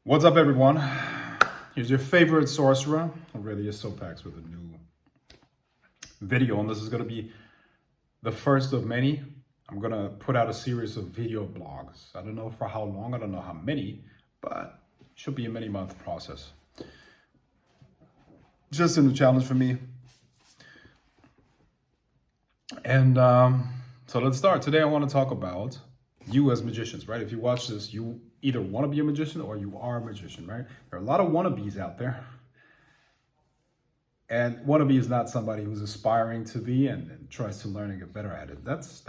What's up, everyone? Here's your favorite sorcerer, Aurelius Sopax, with a new video, and this is going to be the first of many. I'm going to put out a series of video blogs. I don't know for how long, I don't know how many, but it should be a many-month process. Just a new challenge for me. And so let's start. Today I want to talk about you as magicians, right? If you watch this, you either want to be a magician or you are a magician, right? There are a lot of wannabes out there. And wannabe is not somebody who's aspiring to be and tries to learn and get better at it. That's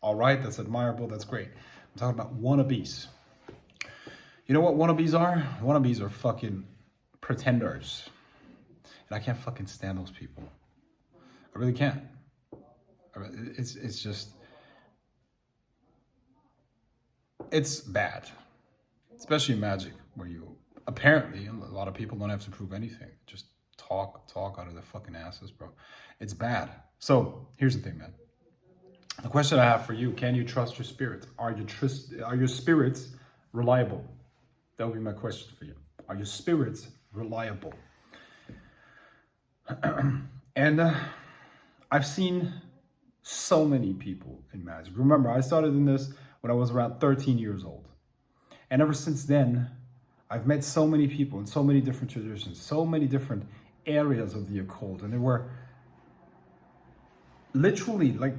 all right. That's admirable. That's great. I'm talking about wannabes. You know what wannabes are? Wannabes are fucking pretenders. And I can't fucking stand those people. I really can't. It's just... It's bad, especially in magic, where you apparently, a lot of people don't have to prove anything. Just talk out of their fucking asses, bro. It's bad. So here's the thing, man. The question I have for you: can you trust your spirits? Are your spirits reliable? That would be my question for you. Are your spirits reliable? And I've seen so many people in magic. Remember, I started in this when I was around 13 years old. And ever since then, I've met so many people in so many different traditions, so many different areas of the occult. And there were literally like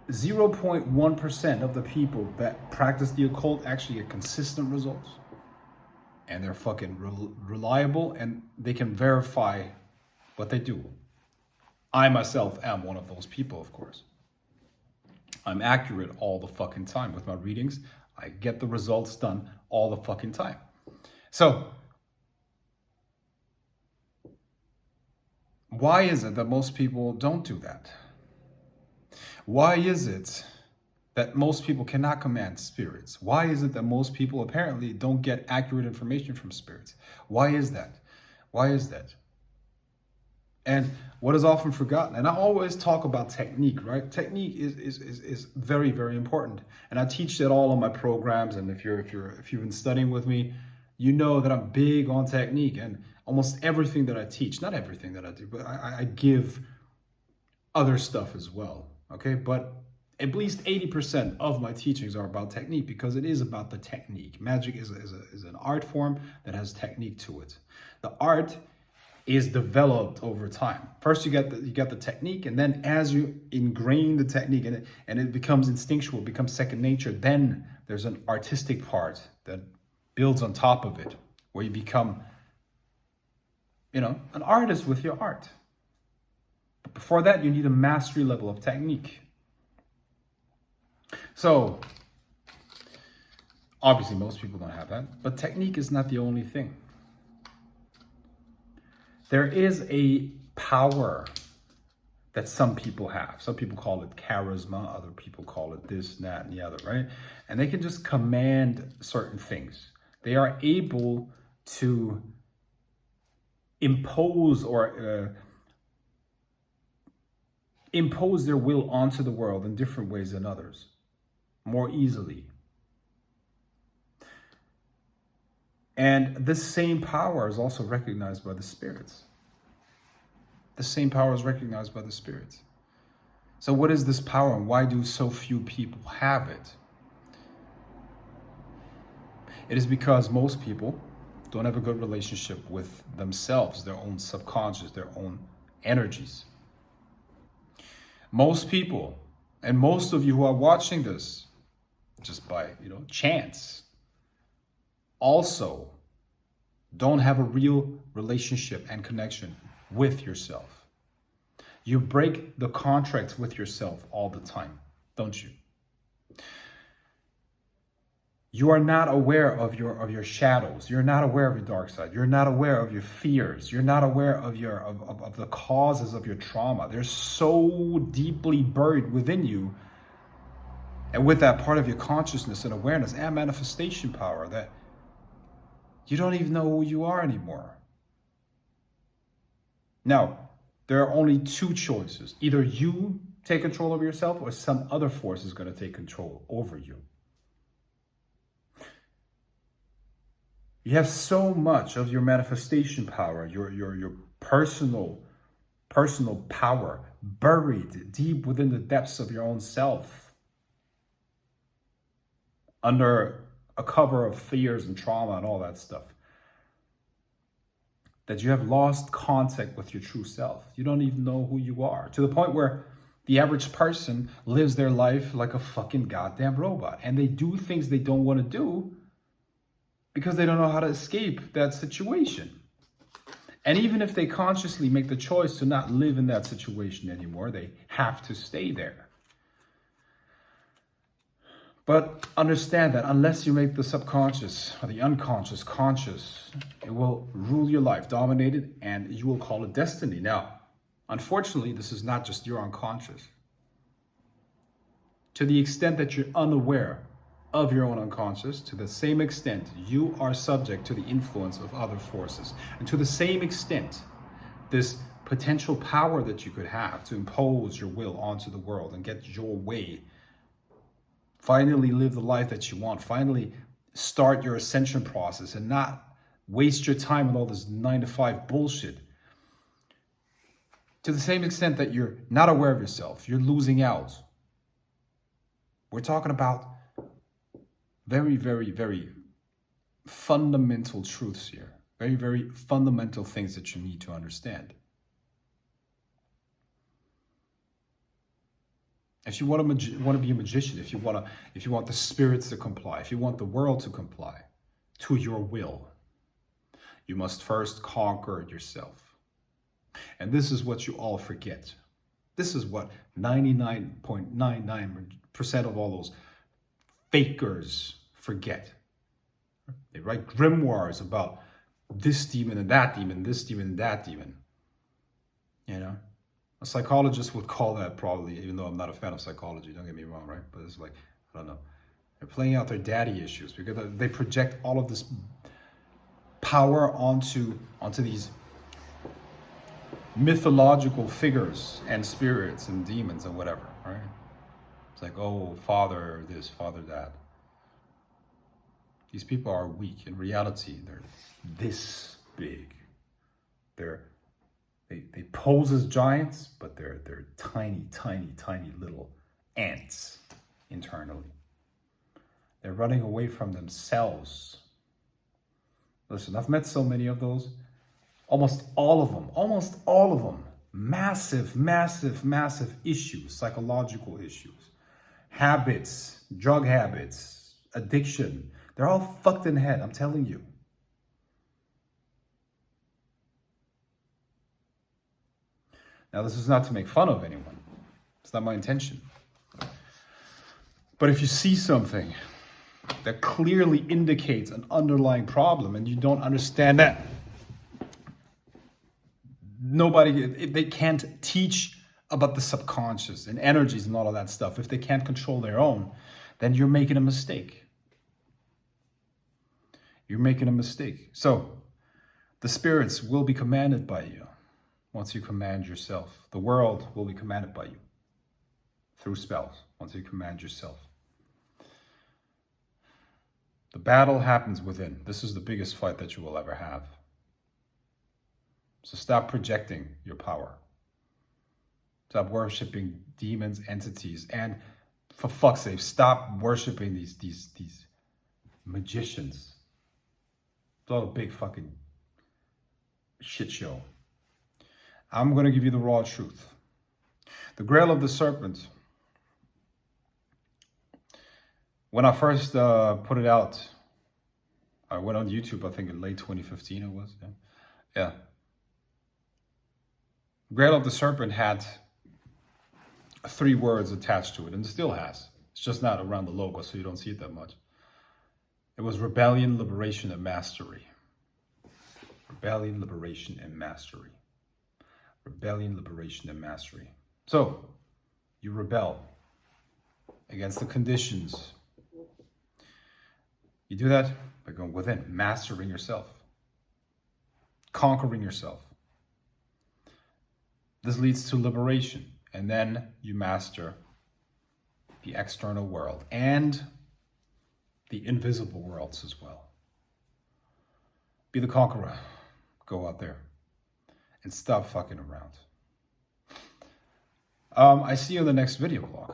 0.1% of the people that practice the occult actually get consistent results. And they're fucking reliable and they can verify what they do. I myself am one of those people, of course. I'm accurate all the fucking time with my readings. I get the results done all the fucking time. So, why is it that most people don't do that? Why is it that most people cannot command spirits? Why is it that most people apparently don't get accurate information from spirits? Why is that? Why is that? And what is often forgotten, and I always talk about technique, right? Technique is very, very important. And I teach that all on my programs. And if you've been studying with me, you know that I'm big on technique and almost everything that I teach, not everything that I do, but I give other stuff as well. Okay. But at least 80% of my teachings are about technique because it is about the technique. Magic is an art form that has technique to it. The art is developed over time. First, you get the technique, and then as you ingrain the technique and it becomes instinctual, it becomes second nature, then there's an artistic part that builds on top of it, where you become, an artist with your art. But before that, you need a mastery level of technique. So, obviously, most people don't have that, but technique is not the only thing. There is a power that some people have. Some people call it charisma. Other people call it this, that, and the other, right? And they can just command certain things. They are able to impose or impose their will onto the world in different ways than others, more easily. And this same power is also recognized by the spirits. The same power is recognized by the spirits. So what is this power and why do so few people have it? It is because most people don't have a good relationship with themselves, their own subconscious, their own energies. Most people, and most of you who are watching this just by, chance, also don't have a real relationship and connection with yourself. You break the contracts with yourself all the time, don't you? You are not aware of your shadows. You're not aware of your dark side. You're not aware of your fears. You're not aware of of the causes of your trauma. They're so deeply buried within you. And with that part of your consciousness and awareness and manifestation power that you don't even know who you are anymore. Now, there are only two choices. Either you take control of yourself or some other force is going to take control over you. You have so much of your manifestation power, your personal power buried deep within the depths of your own self, under a cover of fears and trauma and all that stuff, that you have lost contact with your true self. You don't even know who you are, to the point where the average person lives their life like a fucking goddamn robot, and they do things they don't want to do because they don't know how to escape that situation. And even if they consciously make the choice to not live in that situation anymore, they have to stay there. But understand that unless you make the subconscious or the unconscious conscious, it will rule your life, dominate it, and you will call it destiny. Now, unfortunately, this is not just your unconscious. To the extent that you're unaware of your own unconscious, to the same extent you are subject to the influence of other forces. And to the same extent, this potential power that you could have to impose your will onto the world and get your way, finally live the life that you want, finally start your ascension process and not waste your time on all this 9-to-5 bullshit. To the same extent that you're not aware of yourself, you're losing out. We're talking about very, very, very fundamental truths here. Very, very fundamental things that you need to understand. If you want to be a magician, if you want the spirits to comply, if you want the world to comply to your will, you must first conquer yourself. And this is what you all forget. This is what 99.99% of all those fakers forget. They write grimoires about this demon and that demon, this demon and that demon. You know? A psychologist would call that probably, even though I'm not a fan of psychology, don't get me wrong, right? But it's like, I don't know. They're playing out their daddy issues because they project all of this power onto these mythological figures and spirits and demons and whatever, right? It's like, oh, father this, father that. These people are weak. In reality, they're this big. They pose as giants, but they're tiny, tiny, tiny little ants internally. They're running away from themselves. Listen, I've met so many of those. Almost all of them, massive, massive, massive issues, psychological issues, habits, drug habits, addiction. They're all fucked in the head, I'm telling you. Now, this is not to make fun of anyone. It's not my intention. But if you see something that clearly indicates an underlying problem and you don't understand that, if they can't teach about the subconscious and energies and all of that stuff, if they can't control their own, then you're making a mistake. You're making a mistake. So, the spirits will be commanded by you once you command yourself. The world will be commanded by you through spells once you command yourself. The battle happens within. This is the biggest fight that you will ever have. So stop projecting your power. Stop worshiping demons, entities, and for fuck's sake, stop worshiping these magicians. It's all a big fucking shit show. I'm going to give you the raw truth. The Grail of the Serpent. When I first put it out, I went on YouTube, I think in late 2015 it was. Yeah. Grail of the Serpent had 3 words attached to it, and it still has. It's just not around the logo, so you don't see it that much. It was rebellion, liberation, and mastery. Rebellion, liberation, and mastery. Rebellion, liberation, and mastery. So, you rebel against the conditions. You do that by going within, mastering yourself, conquering yourself. This leads to liberation, and then you master the external world and the invisible worlds as well. Be the conqueror. Go out there and stop fucking around. I see you in the next video blog.